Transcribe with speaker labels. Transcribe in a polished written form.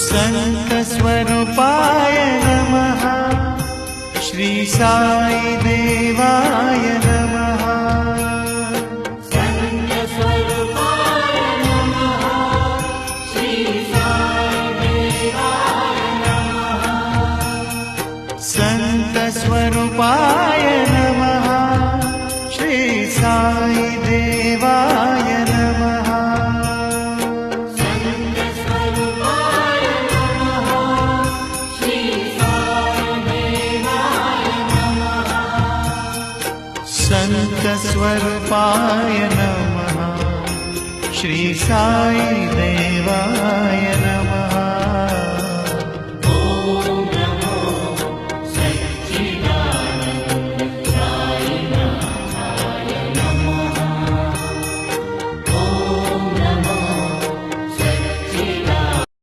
Speaker 1: संतस्वरूपाय नमः। श्री साई देवाय नमः।
Speaker 2: संतस्वरूपाय नमः। श्री साई देवाय नमः।
Speaker 1: संतस्वरूपाय नमः। श्री साई देवाय नमः।
Speaker 2: संतस्वरूपाय नमः। श्री साई देवाय नमः।
Speaker 1: संतस्वरूपाय नमः। श्री साई देवाय नमः।